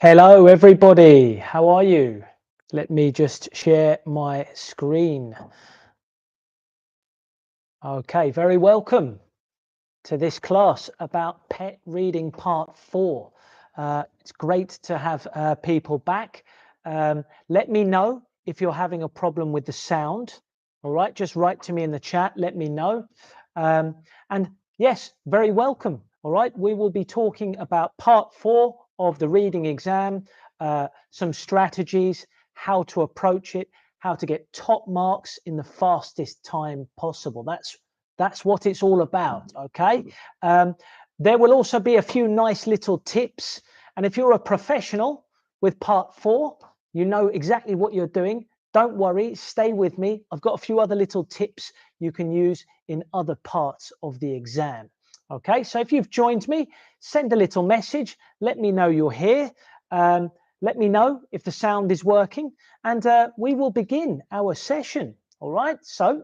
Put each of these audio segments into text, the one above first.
Hello, everybody. How are you? Let me just share my screen. Okay, very welcome to this class about pet reading part 4. It's great to have people back. Let me know if you're having a problem with the sound. All right, just write to me in the chat. Let me know. And yes, very welcome. All right, we will be talking about part 4 of the reading exam, some strategies, how to approach it, how to get top marks in the fastest time possible. That's what it's all about. Okay. There will also be a few nice little tips, and if you're a professional with part 4, you know exactly what you're doing. Don't worry, stay with me. I've got a few other little tips you can use in other parts of the exam. Okay, so if you've joined me, send a little message. Let me know you're here. Let me know if the sound is working, and we will begin our session. All right, so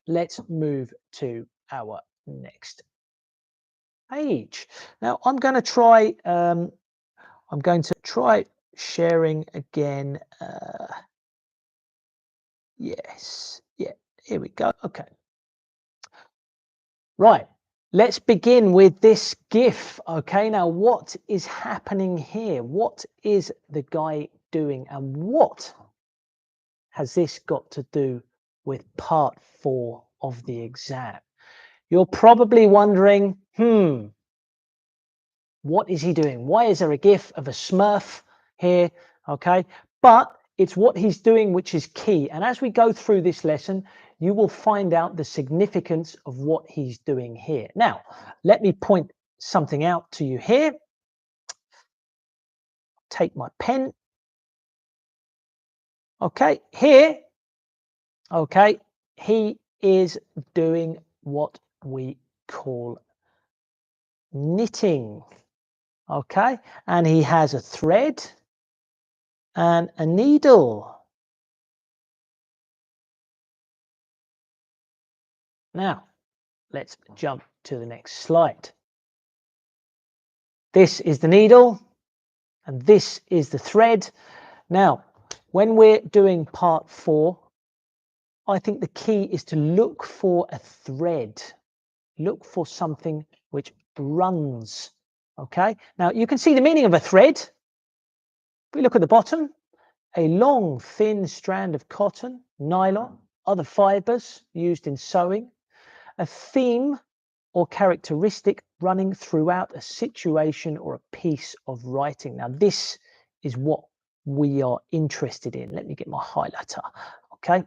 let's move to our next page. Now I'm going to try sharing again. Yes, yeah, here we go. Okay, right, let's begin with this GIF. Okay, now what is happening here? What is the guy doing, and what has this got to do with part 4 of the exam? You're probably wondering, what is he doing? Why is there a GIF of a Smurf here? Okay, but it's what he's doing which is key. And as we go through this lesson, you will find out the significance of what he's doing here. Now, let me point something out to you here. Take my pen. Okay, here, okay, he is doing what we call knitting. Okay, and he has a thread and a needle. Now, let's jump to the next slide. This is the needle and this is the thread. Now, when we're doing part 4, I think the key is to look for a thread. Look for something which runs. Okay, now you can see the meaning of a thread. If we look at the bottom, a long, thin strand of cotton, nylon, other fibers used in sewing, a theme or characteristic running throughout a situation or a piece of writing. Now, this is what we are interested in. Let me get my highlighter. Okay.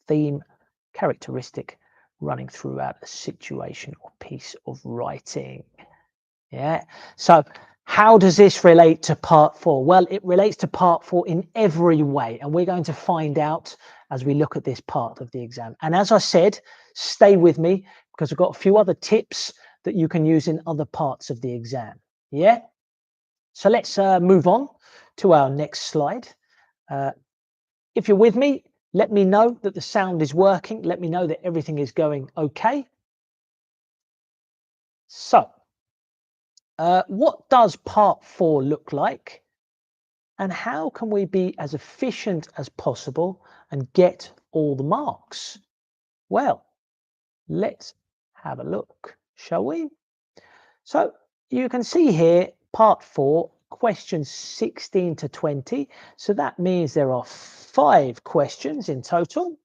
Theme, characteristic running throughout a situation or piece of writing. Yeah. So how does this relate to part 4? Well, it relates to part 4 in every way, and we're going to find out as we look at this part of the exam. And as I said, stay with me because I've got a few other tips that you can use in other parts of the exam. Yeah. So let's move on to our next slide. If you're with me, let me know that the sound is working. Let me know that everything is going okay. So what does part 4 look like? And how can we be as efficient as possible and get all the marks? Well, let's have a look, shall we? So you can see here, part 4, questions 16 to 20. So that means there are 5 questions in total.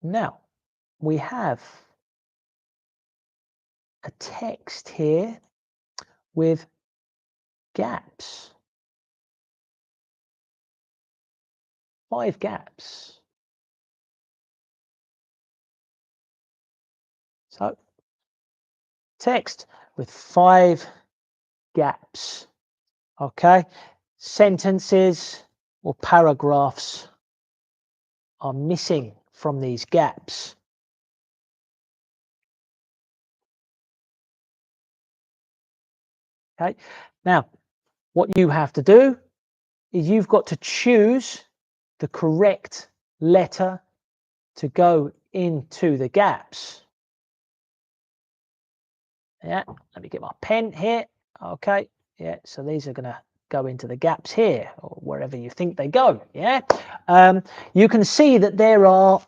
Now, we have a text here with gaps. 5 gaps. So text with 5 gaps. Okay, sentences or paragraphs are missing from these gaps. Okay, now what you have to do is you've got to choose the correct letter to go into the gaps. Yeah, let me get my pen here. Okay, yeah, so these are going to go into the gaps here or wherever you think they go. Yeah, you can see that there are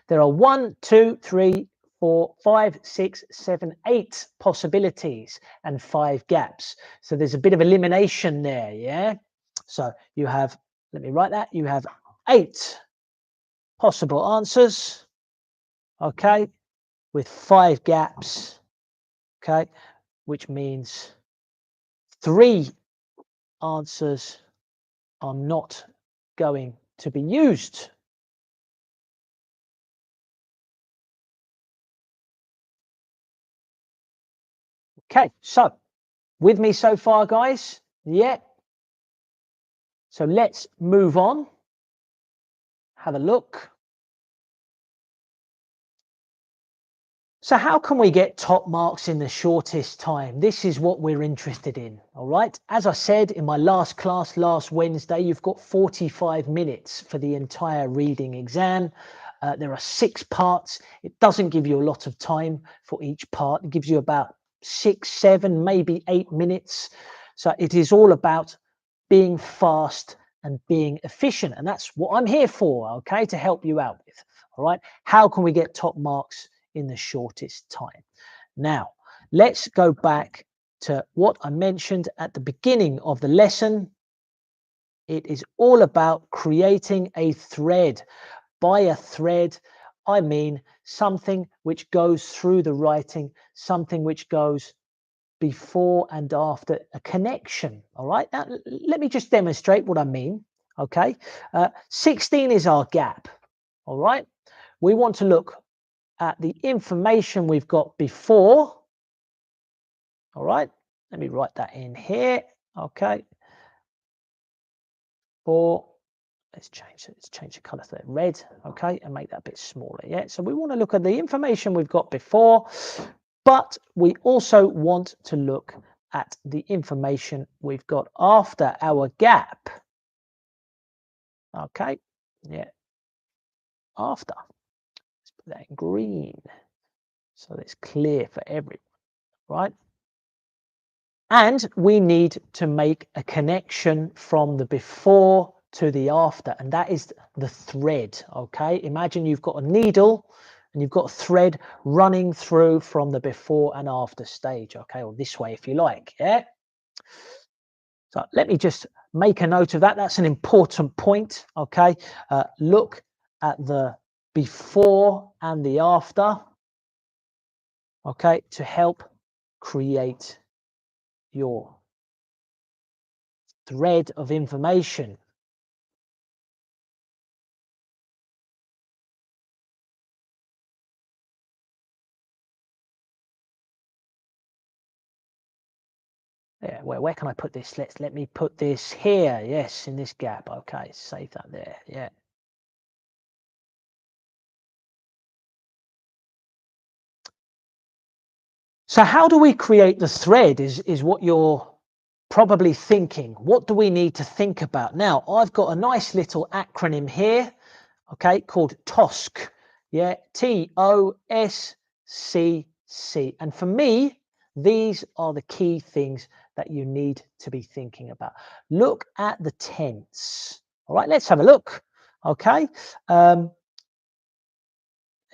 1, 2, 3, 4, 5, 6, 7, 8 possibilities and 5 gaps. So there's a bit of elimination there. Yeah, so you have, let me write that, you have 8 possible answers. Okay, with 5 gaps. Okay, which means 3 answers are not going to be used. Okay, so with me so far, guys? Yeah. So let's move on. Have a look. So how can we get top marks in the shortest time? This is what we're interested in, all right? As I said in my last class last Wednesday, you've got 45 minutes for the entire reading exam. There are 6 parts. It doesn't give you a lot of time for each part. It gives you about 6, 7, maybe 8 minutes. So it is all about being fast and being efficient. And that's what I'm here for, okay, to help you out with, all right? How can we get top marks in the shortest time? Now, let's go back to what I mentioned at the beginning of the lesson. It is all about creating a thread. By a thread, I mean something which goes through the writing, something which goes before and after, a connection. All right, now let me just demonstrate what I mean. Okay, 16 is our gap. All right, we want to look at the information we've got before. All right, let me write that in here. Okay, or let's change the color to red. Okay, and make that a bit smaller. Yeah, so we want to look at the information we've got before, but we also want to look at the information we've got after our gap. Okay, yeah, after. Let's put that in green so it's clear for everyone, right? And we need to make a connection from the before to the after, and that is the thread. Okay, imagine you've got a needle and you've got a thread running through from the before and after stage. Okay, or this way if you like. Yeah, so let me just make a note of that. That's an important point. Okay, look at the before and the after. Okay, to help create your thread of information. Yeah, where can I put this? Let me put this here. Yes, in this gap. Okay, save that there. Yeah. So how do we create the thread is what you're probably thinking. What do we need to think about? Now, I've got a nice little acronym here, okay, called TOSC. Yeah, TOSCC. And for me, these are the key things that you need to be thinking about. Look at the tense. All right, let's have a look. Okay.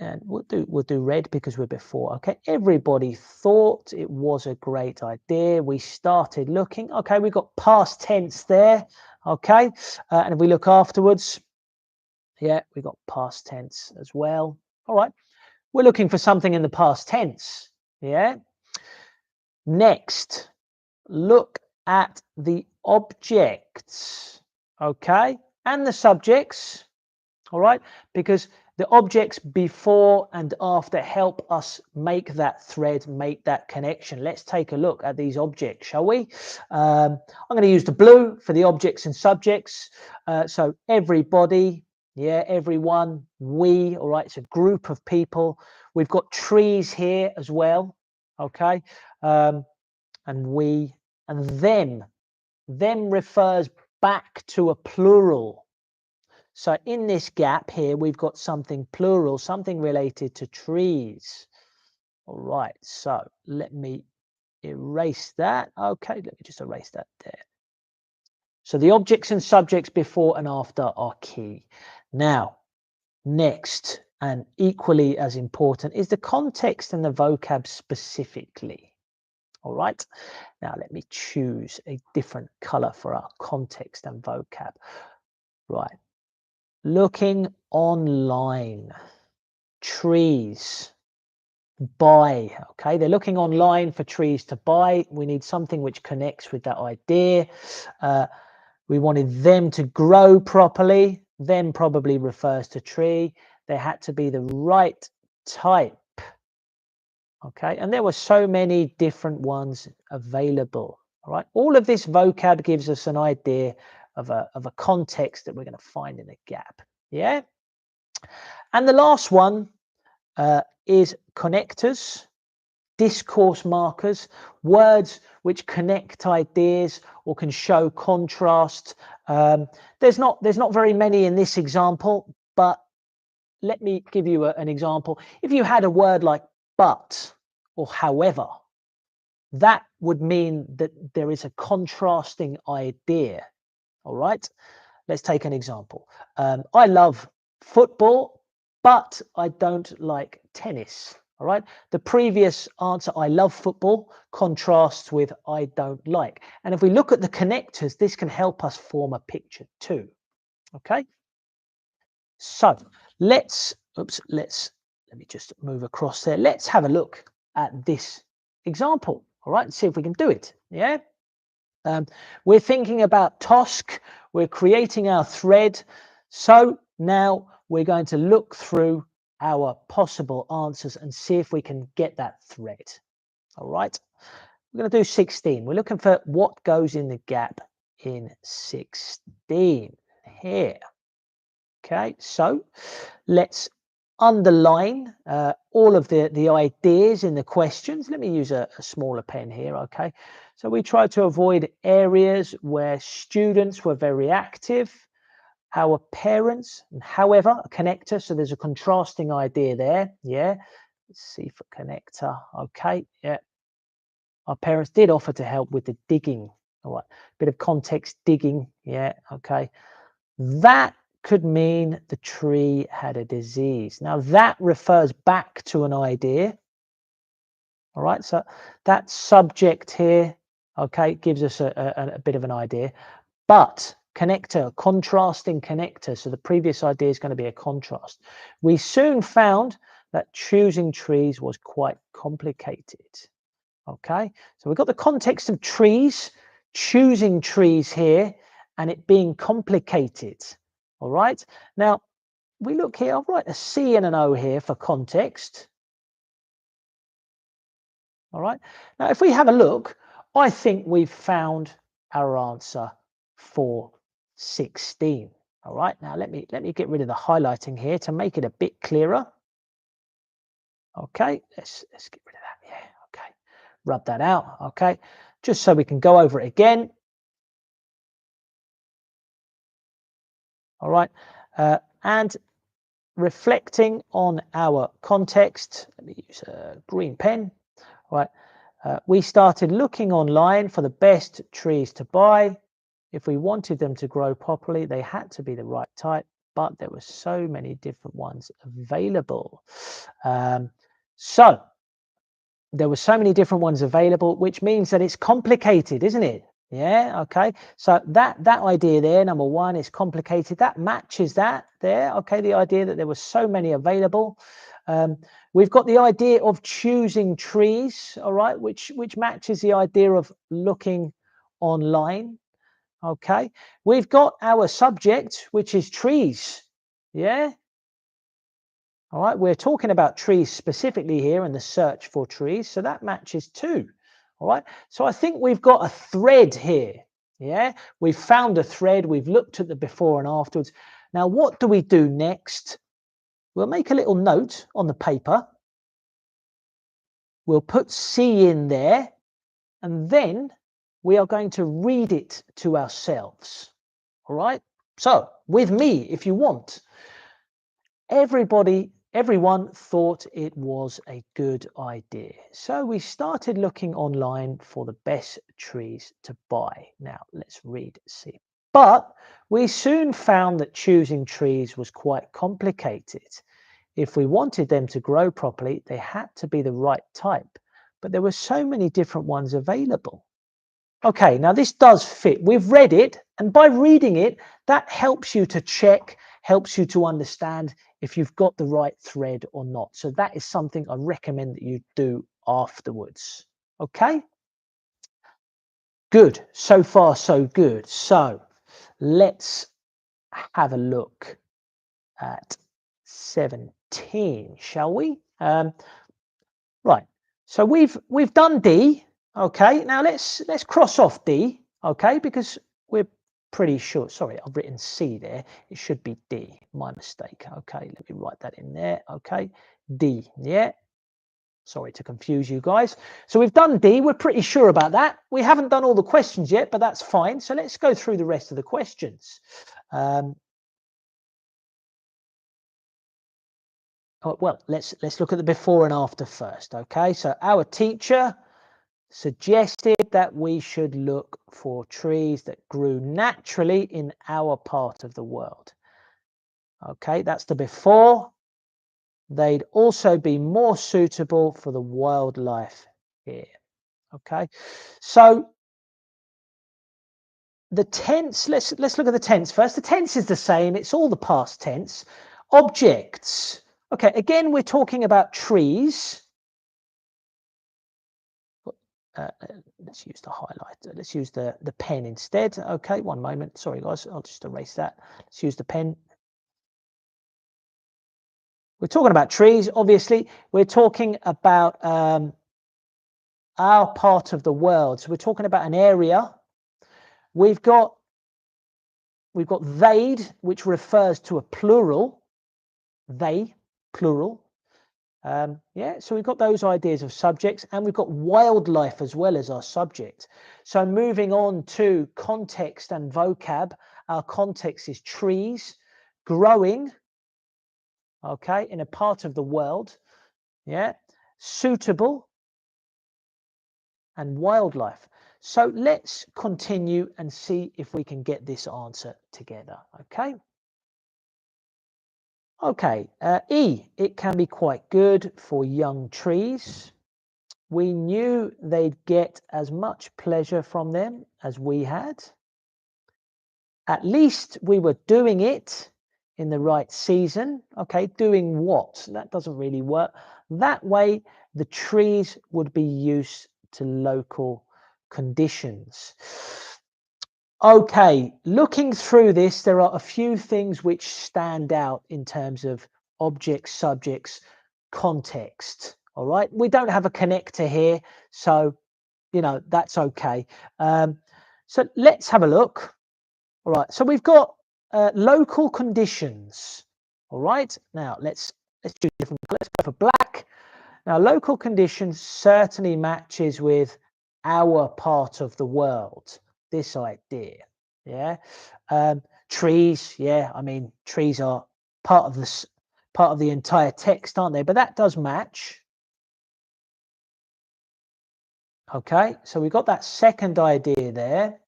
And we'll do red because we're before. Okay, everybody thought it was a great idea. We started looking. Okay, we got past tense there. Okay, and if we look afterwards, yeah, we got past tense as well. All right, we're looking for something in the past tense. Yeah. Next, look at the objects. Okay, and the subjects. All right, because the objects before and after help us make that thread, make that connection. Let's take a look at these objects, shall we? I'm going to use the blue for the objects and subjects. So everybody, yeah, everyone, we, all right, it's a group of people. We've got trees here as well, okay? And we and them. Them refers back to a plural. So in this gap here, we've got something plural, something related to trees. All right, so let me erase that. Okay, let me just erase that there. So the objects and subjects before and after are key. Now, next, and equally as important, is the context and the vocab specifically. All right, now let me choose a different color for our context and vocab. Right, looking online, trees, buy. Okay, they're looking online for trees to buy. We need something which connects with that idea. We wanted them to grow properly. Them probably refers to tree. They had to be the right type. Okay, and there were so many different ones available. All right, all of this vocab gives us an idea of a context that we're going to find in a gap. Yeah, and the last one is connectors, discourse markers, words which connect ideas or can show contrast. There's not very many in this example, but let me give you an example. If you had a word like but or however, that would mean that there is a contrasting idea. All right, let's take an example. I love football, but I don't like tennis. All right, the previous answer, I love football, contrasts with I don't like. And if we look at the connectors, this can help us form a picture too. Okay, so let me just move across there. Let's have a look at this example. All right, and see if we can do it. Yeah, we're thinking about Tosk. We're creating our thread. So now we're going to look through our possible answers and see if we can get that thread. All right, we're going to do 16. We're looking for what goes in the gap in 16 here. Okay, so let's underline all of the ideas in the questions. Let me use a smaller pen here. Okay, so we try to avoid areas where students were very active, our parents, and however, a connector. So there's a contrasting idea there. Yeah, let's see for connector. Okay, yeah, our parents did offer to help with the digging. All right, bit of context, digging. Yeah, okay, that could mean the tree had a disease. Now that refers back to an idea. All right, so that subject here, okay, gives us a bit of an idea. But connector, contrasting connector. So the previous idea is going to be a contrast. We soon found that choosing trees was quite complicated. Okay, so we've got the context of trees, choosing trees here, and it being complicated. All right, now we look here, I'll write a C and an O here for context. All right, now if we have a look, I think we've found our answer for 16. All right, now let me get rid of the highlighting here to make it a bit clearer. Okay, let's get rid of that. Yeah, okay, rub that out. Okay, just so we can go over it again. All right, and reflecting on our context, let me use a green pen. All right, we started looking online for the best trees to buy. If we wanted them to grow properly, they had to be the right type, but there were so many different ones available. So there were so many different ones available, which means that it's complicated, isn't it? Yeah, okay. So that idea there, number one, is complicated. That matches that there. Okay, the idea that there were so many available. We've got the idea of choosing trees, all right, which matches the idea of looking online. Okay, we've got our subject, which is trees. Yeah. All right, we're talking about trees specifically here and the search for trees. So that matches too. All right, so I think we've got a thread here. Yeah, we've found a thread. We've looked at the before and afterwards. Now, what do we do next? We'll make a little note on the paper. We'll put C in there, and then we are going to read it to ourselves. All right, so with me, if you want. Everybody everyone thought it was a good idea. So we started looking online for the best trees to buy. Now let's read, see. But we soon found that choosing trees was quite complicated. If we wanted them to grow properly, they had to be the right type, but there were so many different ones available. Okay, now this does fit. We've read it, and by reading it, that helps you to check, helps you to understand if you've got the right thread or not. So that is something I recommend that you do afterwards. Okay? Good. So far, so good. So let's have a look at 17, shall we? Right. So we've done D. Okay. Now let's cross off D. Okay, because we're pretty sure. Sorry, I've written C there. It should be D. My mistake. Okay, let me write that in there. Okay, D. Yeah. Sorry to confuse you guys. So we've done D. We're pretty sure about that. We haven't done all the questions yet, but that's fine. So let's go through the rest of the questions. Well, let's look at the before and after first. Okay, so our teacher suggested that we should look for trees that grew naturally in our part of the world. Okay, that's the before. They'd also be more suitable for the wildlife here. Okay, so the tense, let's look at the tense first. The tense is the same. It's all the past tense. Objects. Okay, again, we're talking about trees. Let's use the highlighter. Let's use the pen instead. Okay, one moment. Sorry, guys. I'll just erase that. Let's use the pen. We're talking about trees, obviously. We're talking about our part of the world. So we're talking about an area. We've got they'd, which refers to a plural. They, plural. Yeah, so we've got those ideas of subjects, and we've got wildlife as well as our subject. So moving on to context and vocab, our context is trees growing, okay, in a part of the world, yeah, suitable, and wildlife. So let's continue and see if we can get this answer together, okay? Okay, E, it can be quite good for young trees. We knew they'd get as much pleasure from them as we had. At least we were doing it in the right season. Okay, doing what? That doesn't really work. That way, the trees would be used to local conditions. Okay, looking through this, there are a few things which stand out in terms of objects, subjects, context. All right, we don't have a connector here, so you know that's okay. So let's have a look. All right, so we've got local conditions. All right, now let's do different. Let's go for black. Now, local conditions certainly matches with our part of the world. This idea, yeah. Trees, yeah. I mean, trees are part of the entire text, aren't they? But that does match. Okay, so we've got that second idea there.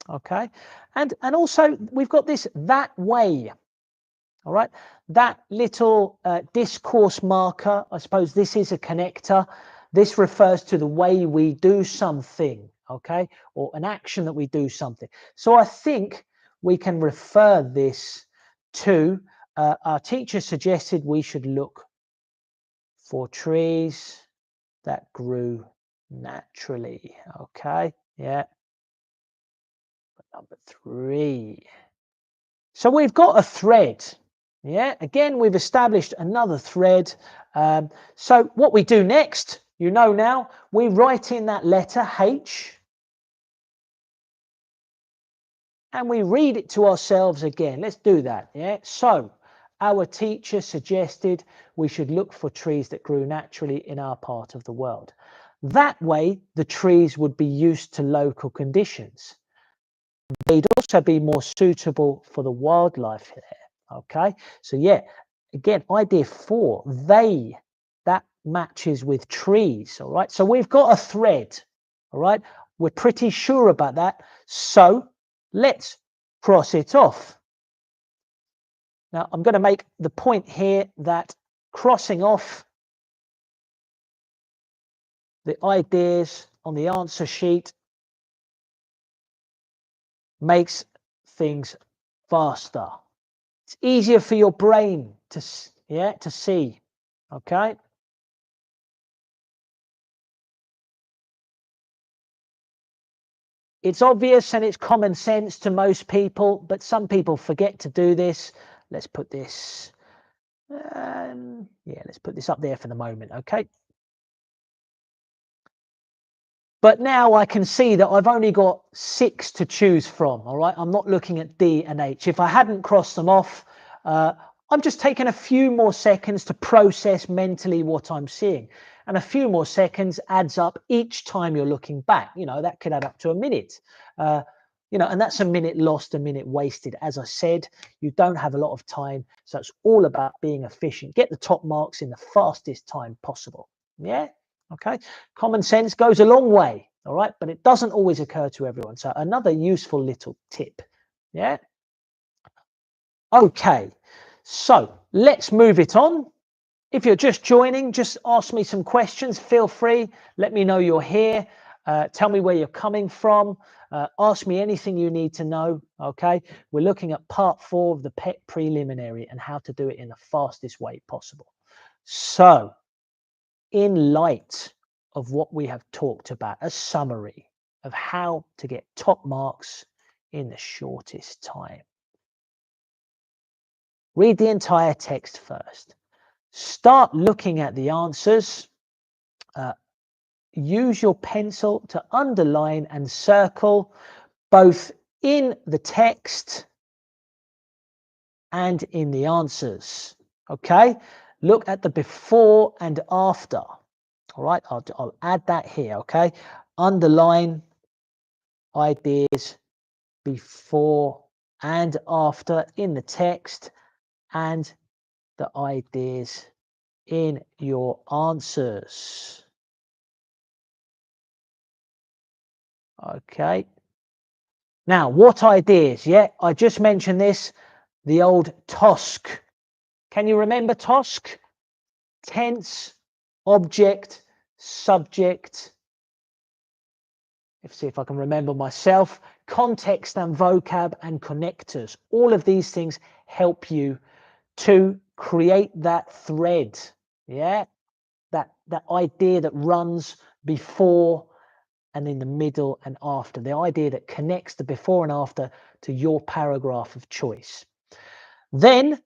Okay, and also we've got this that way. All right, that little discourse marker, I suppose this is a connector. This refers to the way we do something, okay, or an action that we do something. So I think we can refer this to our teacher suggested we should look for trees that grew naturally, okay, yeah. Number 3. So we've got a thread. Yeah, again, we've established another thread. So what we do next, you know now, we write in that letter H and we read it to ourselves again. Let's do that. Yeah. So our teacher suggested we should look for trees that grew naturally in our part of the world. That way, the trees would be used to local conditions. They'd also be more suitable for the wildlife there. Okay, so yeah, again, idea 4, they, that matches with trees, all right? So we've got a thread, all right? We're pretty sure about that. So let's cross it off. Now, I'm going to make the point here that crossing off the ideas on the answer sheet makes things faster. It's easier for your brain to see, okay? It's obvious and it's common sense to most people, but some people forget to do this. Let's put this, let's put this up there for the moment, okay? But now I can see that I've only got 6 to choose from, all right? I'm not looking at D and H. If I hadn't crossed them off, I'm just taking a few more seconds to process mentally what I'm seeing. And a few more seconds adds up each time you're looking back. You know, that could add up to a minute. You know, and that's a minute lost, a minute wasted. As I said, you don't have a lot of time. So it's all about being efficient. Get the top marks in the fastest time possible. Yeah. Okay, common sense goes a long way, all right, but it doesn't always occur to everyone. So another useful little tip. Yeah. Okay, so let's move it on. If you're just joining, just ask me some questions. Feel free. Let me know you're here. Tell me where you're coming from. Ask me anything you need to know. Okay, we're looking at part 4 of the PET preliminary and how to do it in the fastest way possible. So, in light of what we have talked about, a summary of how to get top marks in the shortest time. Read the entire text first. Start looking at the answers. Use your pencil to underline and circle both in the text and in the answers. Okay, look at the before and after. All right, I'll add that here. Okay, underline ideas before and after in the text and the ideas in your answers. Okay. Now, what ideas? Yeah, I just mentioned this, the old TOSC. Can you remember TOSC? Tense, object, subject. Let's see if I can remember myself. Context and vocab and connectors. All of these things help you to create that thread. Yeah, that idea that runs before and in the middle and after, the idea that connects the before and after to your paragraph of choice. Then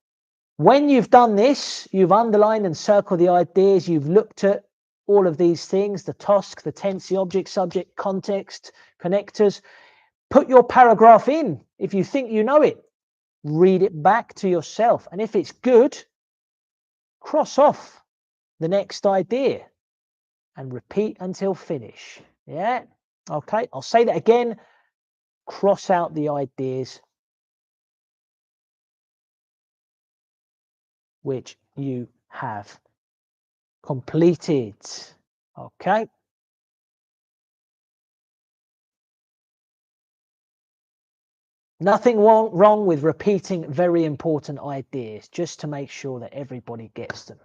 when you've done this, you've underlined and circled the ideas, you've looked at all of these things, the TOSC, the tense, the object, subject, context, connectors, put your paragraph in. If you think you know it, read it back to yourself. And if it's good, cross off the next idea and repeat until finish. Yeah. Okay. I'll say that again. Cross out the ideas which you have completed. Okay. Nothing wrong with repeating very important ideas, just to make sure that everybody gets them.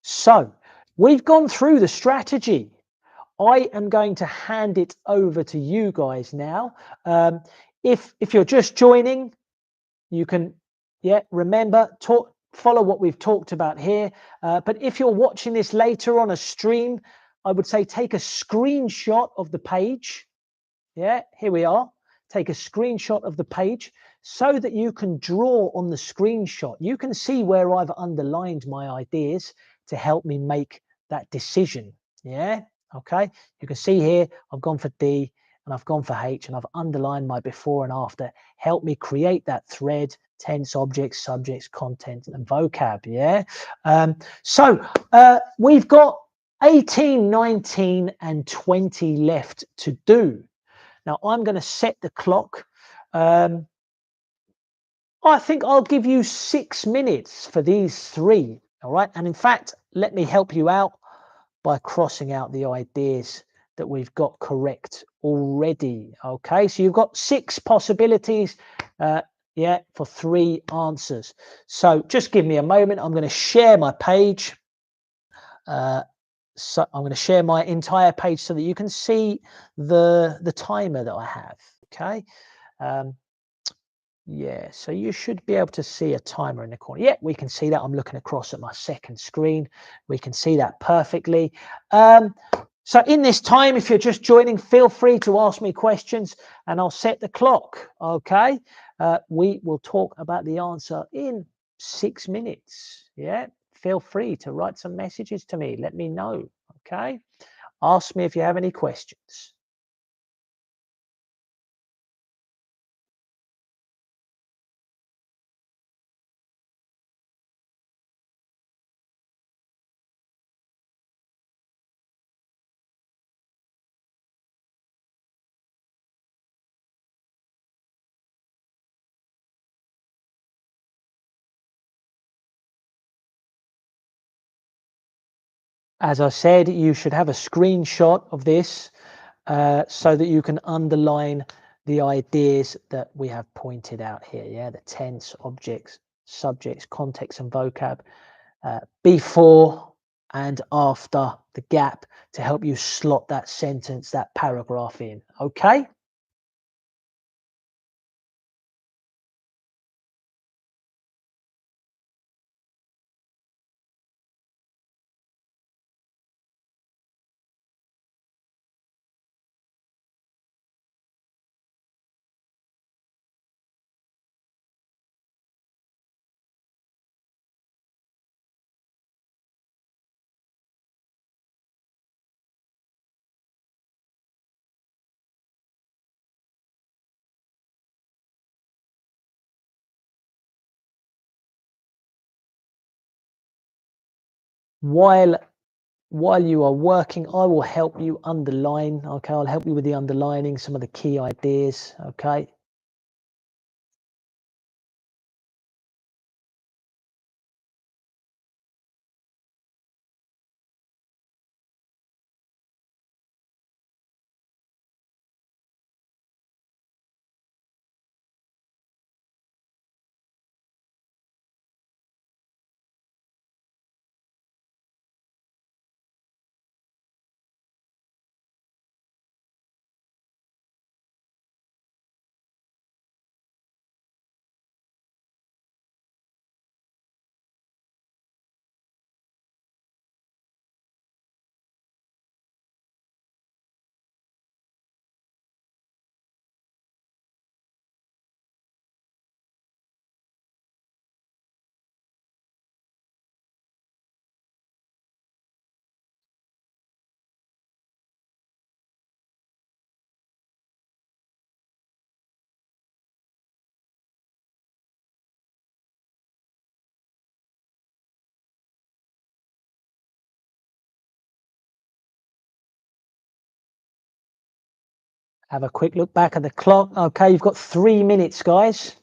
So we've gone through the strategy. I am going to hand it over to you guys now. If you're just joining, you can, remember, follow what we've talked about here. But if you're watching this later on a stream, I would say take a screenshot of the page. Yeah, here we are. Take a screenshot of the page so that you can draw on the screenshot. You can see where I've underlined my ideas to help me make that decision. Yeah, okay. You can see here, I've gone for D and I've gone for H and I've underlined my before and after. Help me create that thread, tense, objects, subjects, content, and vocab. Yeah. So we've got 18, 19, and 20 left to do. Now I'm going to set the clock. I think I'll give you 6 minutes for these 3. All right. And in fact, let me help you out by crossing out the ideas that we've got correct already. Okay. So you've got 6 possibilities. Yeah, for 3 answers. So just give me a moment. I'm going to share my page. So I'm going to share my entire page so that you can see the timer that I have. Okay. Yeah, so you should be able to see a timer in the corner. Yeah, we can see that. I'm looking across at my second screen. We can see that perfectly. So in this time, if you're just joining, feel free to ask me questions and I'll set the clock. Okay. We will talk about the answer in 6 minutes. Yeah, feel free to write some messages to me. Let me know. Okay. Ask me if you have any questions. As I said, you should have a screenshot of this so that you can underline the ideas that we have pointed out here. Yeah, the tense, objects, subjects, context, and vocab, before and after the gap to help you slot that sentence, that paragraph in. Okay. While you are working, I will help you underline. Okay, I'll help you with the underlining, some of the key ideas. Okay. Have a quick look back at the clock. Okay, you've got 3 minutes, guys.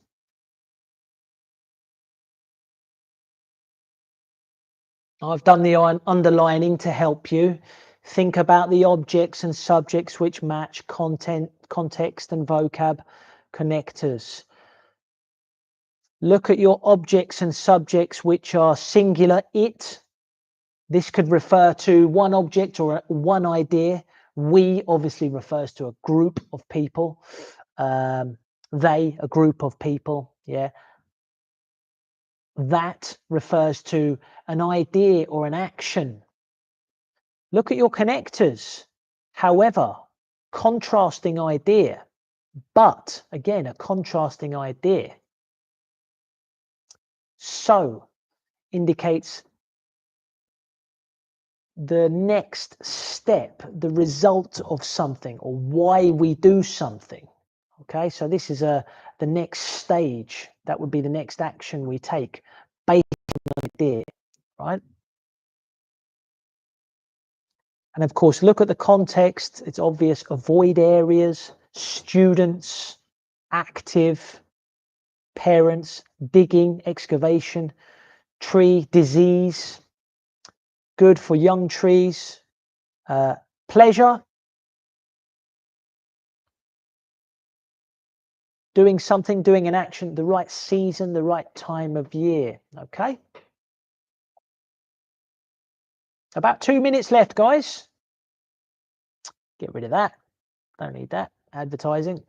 I've done the underlining to help you. Think about the objects and subjects which match content, context, and vocab connectors. Look at your objects and subjects which are singular, it. This could refer to one object or one idea. We obviously refers to a group of people. They, a group of people. Yeah. That refers to an idea or an action. Look at your connectors. However, contrasting idea, but again, a contrasting idea. So indicates the next step, the result of something, or why we do something. Okay, so this is the next stage. That would be the next action we take based on an idea, right? And of course, look at the context. It's obvious. Avoid areas, students, active, parents, digging, excavation, tree, disease, good for young trees, pleasure, doing something, doing an action, the right season, the right time of year. Okay. About 2 minutes left, guys. Get rid of that. Don't need that. Advertising.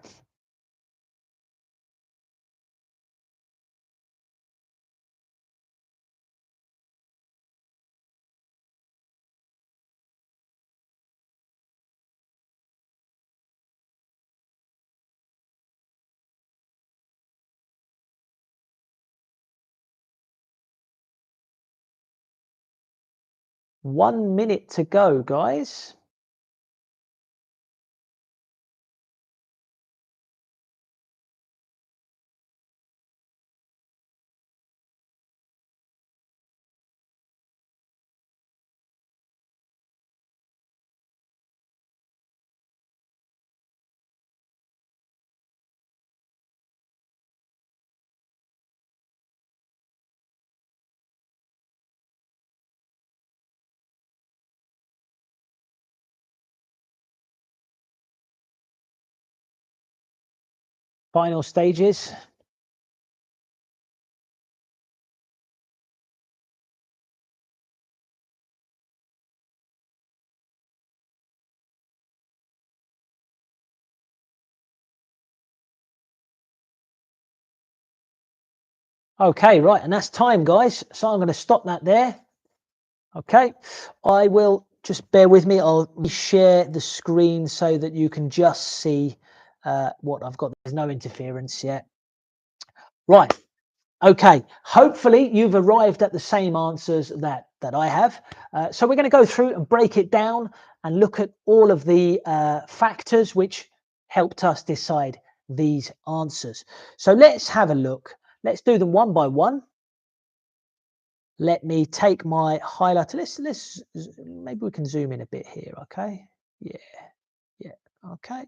One minute to go, guys. Final stages. Okay, right, and that's time, guys. So I'm going to stop that there. Okay, I will just bear with me. I'll share the screen so that you can just see what I've got. There's no interference yet. Right. Okay, hopefully you've arrived at the same answers that I have. So we're going to go through and break it down and look at all of the factors which helped us decide these answers. So let's have a look. Let's do them one by one. Let me take my highlighter. Let's maybe we can zoom in a bit here. Okay. Yeah. Okay.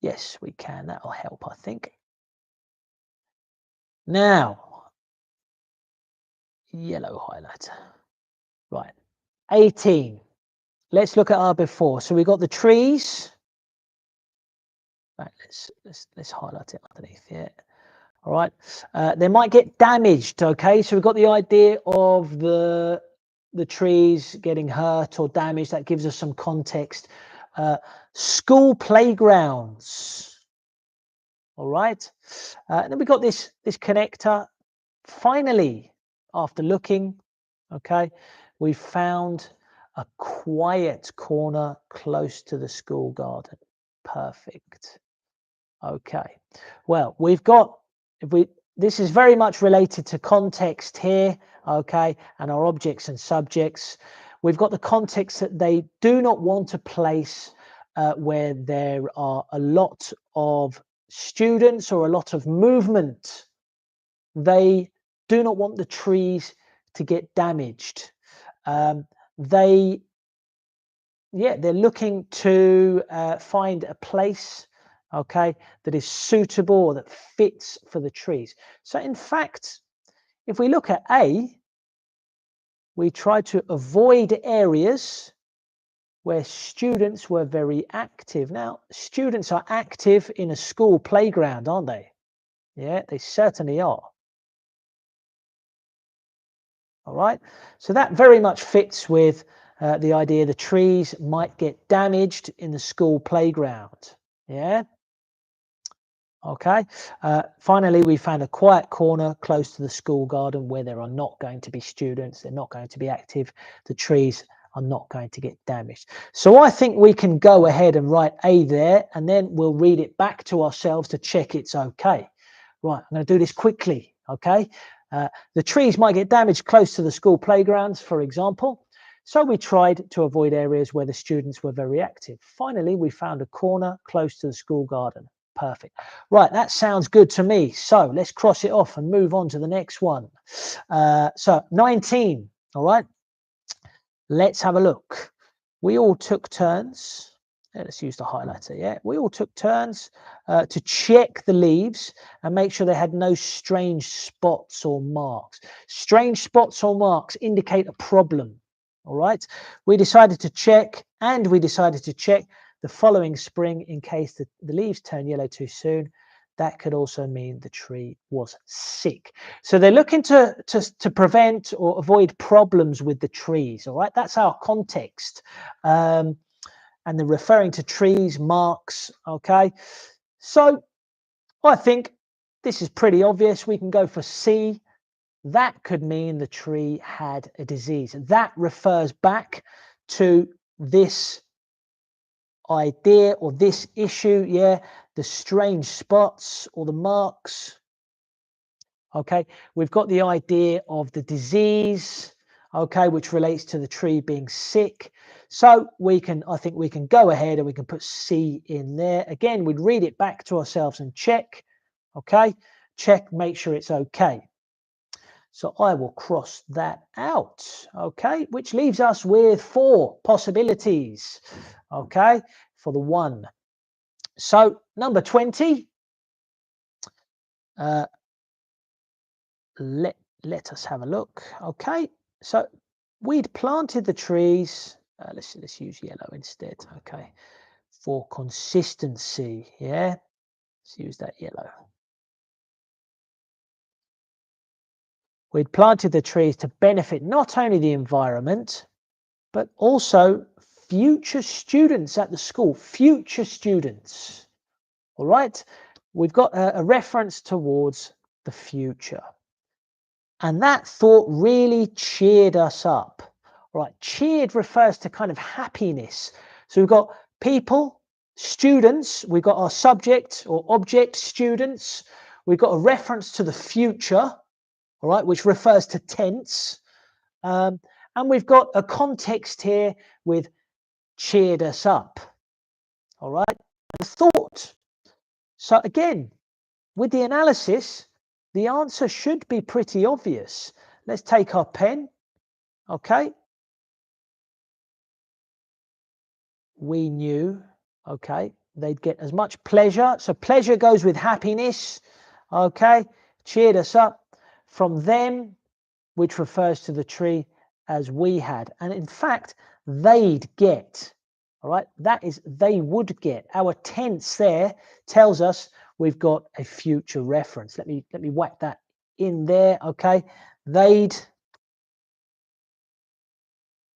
Yes, we can. That'll help, I think. Now, yellow highlighter. Right. 18. Let's look at our before. So we got the trees. Right. Let's highlight it underneath here. All right. They might get damaged. Okay. So we've got the idea of the trees getting hurt or damaged. That gives us some context. School playgrounds. All right. And then we got this connector. Finally, after looking, okay, we found a quiet corner close to the school garden. Perfect. Okay. Well, we've got, this is very much related to context here, okay, and our objects and subjects. We've got the context that they do not want a place where there are a lot of students or a lot of movement. They do not want the trees to get damaged. They're looking to find a place, okay, that is suitable or that fits for the trees. So in fact, if we look at A, we try to avoid areas where students were very active. Now, students are active in a school playground, aren't they? Yeah, they certainly are. All right, so that very much fits with the idea the trees might get damaged in the school playground. Yeah. Okay. Finally, we found a quiet corner close to the school garden where there are not going to be students. They're not going to be active. The trees are not going to get damaged. So I think we can go ahead and write A there, and then we'll read it back to ourselves to check it's okay. Right, I'm going to do this quickly. Okay. The trees might get damaged close to the school playgrounds, for example. So we tried to avoid areas where the students were very active. Finally, we found a corner close to the school garden. Perfect. Right, that sounds good to me. So let's cross it off and move on to the next one. So 19, all right. Let's have a look. We all took turns Let's use the highlighter. Yeah, we all took turns to check the leaves and make sure they had no strange spots or marks. Strange spots or marks indicate a problem. All right, we decided to check, and we decided to check the following spring in case the leaves turn yellow too soon. That could also mean the tree was sick. So they're looking to prevent or avoid problems with the trees. All right, that's our context. And they're referring to trees, marks. Okay, so I think this is pretty obvious. We can go for C. That could mean the tree had a disease. That refers back to this idea or this issue. Yeah, the strange spots or the marks. Okay, we've got the idea of the disease, okay, which relates to the tree being sick. So I think we can go ahead and we can put C in there. Again, we'd read it back to ourselves and check, okay, check, make sure it's okay. So I will cross that out, okay, which leaves us with 4 possibilities, okay, for the 1. So number 20, let us have a look. Okay, so we'd planted the trees. Let's use yellow instead. Okay, for consistency. Yeah, let's use that yellow. We'd planted the trees to benefit not only the environment, but also future students at the school. Future students. All right, we've got a reference towards the future. And that thought really cheered us up. Right, cheered refers to kind of happiness. So we've got people, students, we've got our subject or object, students. We've got a reference to the future, all right, which refers to tense. And we've got a context here with cheered us up, all right, the thought. So again, with the analysis, the answer should be pretty obvious. Let's take our pen. Okay. We knew, okay, they'd get as much pleasure. So pleasure goes with happiness. Okay. Cheered us up from them, which refers to the tree as we had. And in fact, they'd get. All right. That is, they would get. Our tense there tells us we've got a future reference. Let me whack that in there. Okay. They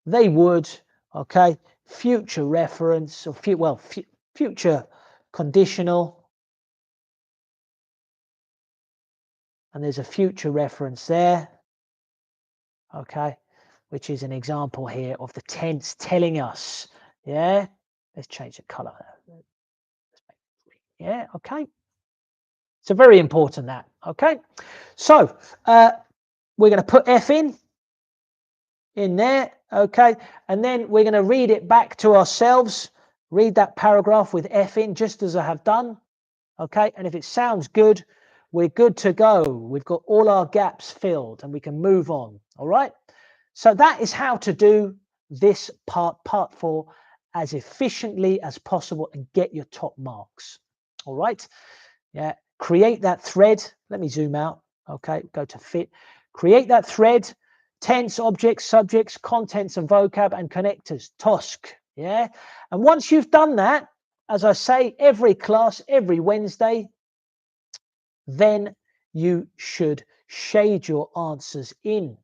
would. Okay. Future reference or future conditional. And there's a future reference there. Okay. Which is an example here of the tense telling us. Yeah. Let's change the color. Yeah. Okay. So very important that. Okay. So we're going to put F in there. Okay. And then we're going to read it back to ourselves. Read that paragraph with F in, just as I have done. Okay. And if it sounds good, we're good to go. We've got all our gaps filled and we can move on. All right. So that is how to do this part 4, as efficiently as possible and get your top marks. All right. Yeah. Create that thread. Let me zoom out. Okay. Go to fit. Create that thread. Tense, objects, subjects, contents and vocab and connectors. TOSC. Yeah. And once you've done that, as I say, every class, every Wednesday, then you should shade your answers in.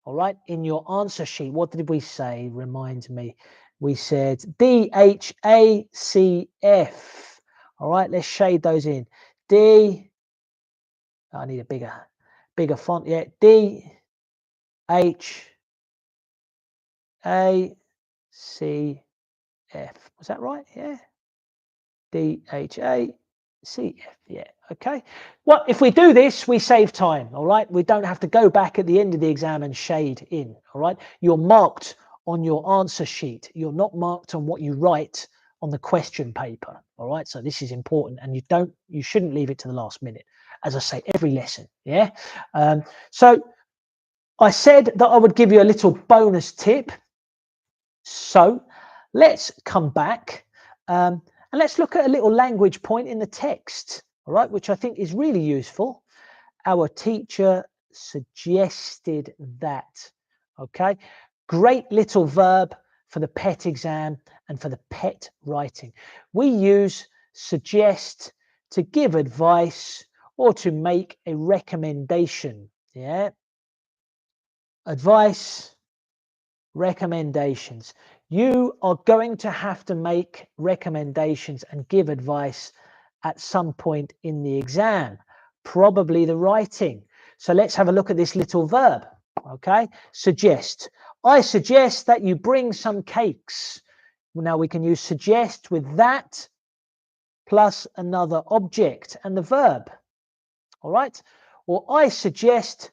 All right. In your answer sheet, what did we say? Remind me. We said DHACF. All right. Let's shade those in. I need a bigger font. Yeah. DHACF. Was that right? Yeah. DHACF. Yeah. Okay. Well, if we do this, we save time. All right. We don't have to go back at the end of the exam and shade in. All right. You're marked on your answer sheet. You're not marked on what you write on the question paper. All right. So this is important, and you shouldn't leave it to the last minute. As I say, every lesson. Yeah. So I said that I would give you a little bonus tip. So let's come back And let's look at a little language point in the text, all right, which I think is really useful. Our teacher suggested that. Okay, great little verb for the pet exam and for the pet writing. We use suggest to give advice or to make a recommendation. Yeah, advice, recommendations. You are going to have to make recommendations and give advice at some point in the exam, probably the writing. So let's have a look at this little verb. Okay, suggest. I suggest that you bring some cakes. Now we can use suggest with that plus another object and the verb. All right, or I suggest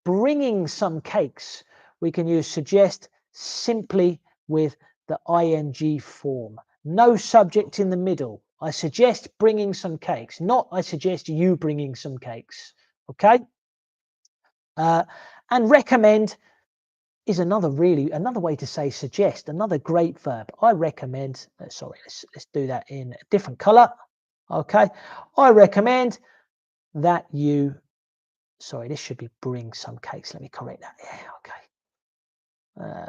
bringing some cakes. We can use suggest simply with the ing form. No subject in the middle. I suggest bringing some cakes, not I suggest you bringing some cakes. Okay. And recommend is another way to say suggest, another great verb. I recommend, sorry, let's do that in a different color. Okay. I recommend that you, sorry, this should be bring some cakes. Let me correct that. Yeah, okay.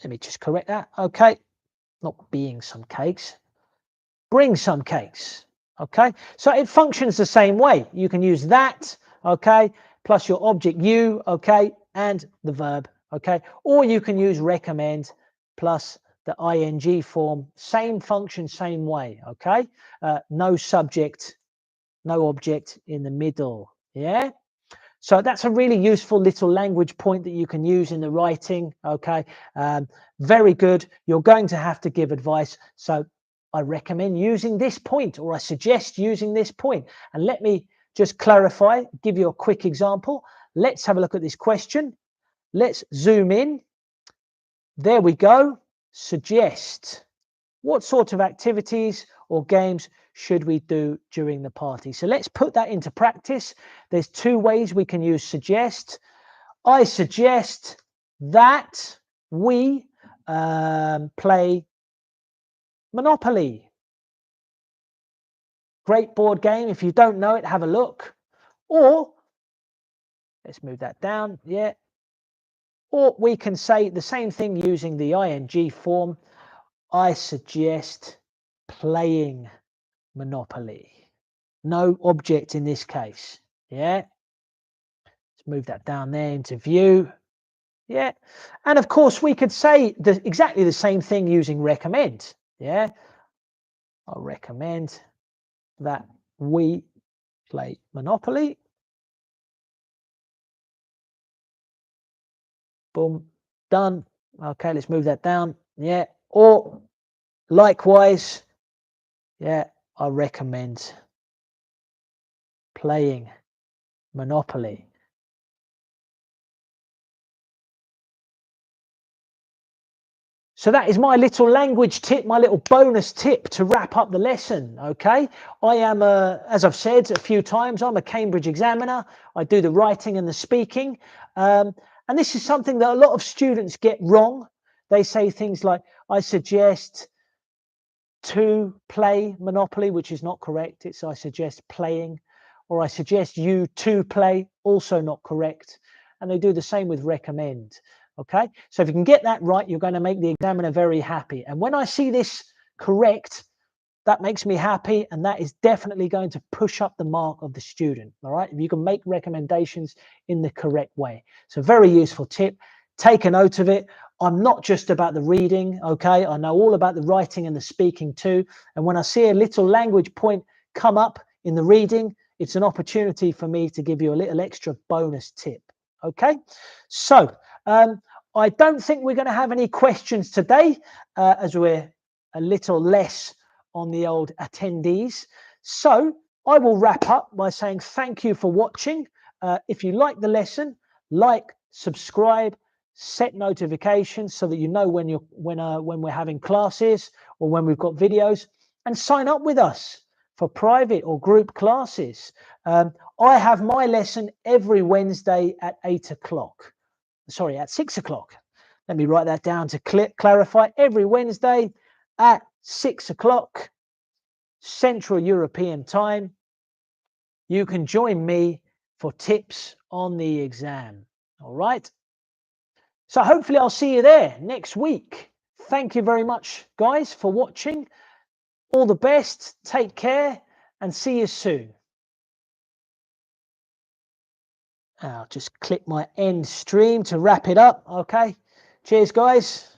Let me just correct that. Okay, not being some cakes, bring some cakes. Okay, so it functions the same way. You can use that, okay, plus your object you, okay, and the verb, okay, or you can use recommend plus the ing form. Same function, same way. Okay, no subject, no object in the middle. Yeah. So that's a really useful little language point that you can use in the writing. Okay, very good. You're going to have to give advice. So I recommend using this point, or I suggest using this point. And let me just clarify, give you a quick example. Let's have a look at this question. Let's zoom in. There we go. Suggest. What sort of activities or games should we do during the party? So let's put that into practice. There's two ways we can use suggest. I suggest that we play Monopoly. Great board game. If you don't know it, have a look. Or let's move that down. Yeah. Or we can say the same thing using the ing form. I suggest playing Monopoly. No object in this case. Yeah. Let's move that down there into view. Yeah. And of course, we could say exactly the same thing using recommend. Yeah. I'll recommend that we play Monopoly. Boom. Done. Okay. Let's move that down. Yeah. Or likewise, yeah, I recommend playing Monopoly. So that is my little language tip, my little bonus tip to wrap up the lesson. Okay, I am, as I've said a few times, I'm a Cambridge examiner. I do the writing and the speaking. And this is something that a lot of students get wrong. They say things like, I suggest to play Monopoly, which is not correct. It's I suggest playing, or I suggest you to play, also not correct. And they do the same with recommend. Okay, so if you can get that right, you're going to make the examiner very happy. And when I see this correct, that makes me happy, and that is definitely going to push up the mark of the student. All right, if you can make recommendations in the correct way. So very useful tip. Take a note of it. I'm not just about the reading, okay? I know all about the writing and the speaking too. And when I see a little language point come up in the reading, it's an opportunity for me to give you a little extra bonus tip, okay? So I don't think we're going to have any questions today, as we're a little less on the old attendees. So I will wrap up by saying thank you for watching. If you like the lesson, like, subscribe, set notifications so that you know when we're having classes or when we've got videos, and sign up with us for private or group classes. I have my lesson every Wednesday at 8 o'clock. Sorry, at 6 o'clock. Let me write that down to clarify. Every Wednesday at 6 o'clock Central European time, you can join me for tips on the exam. All right. So hopefully I'll see you there next week. Thank you very much, guys, for watching. All the best. Take care and see you soon. I'll just click my end stream to wrap it up. Okay. Cheers, guys.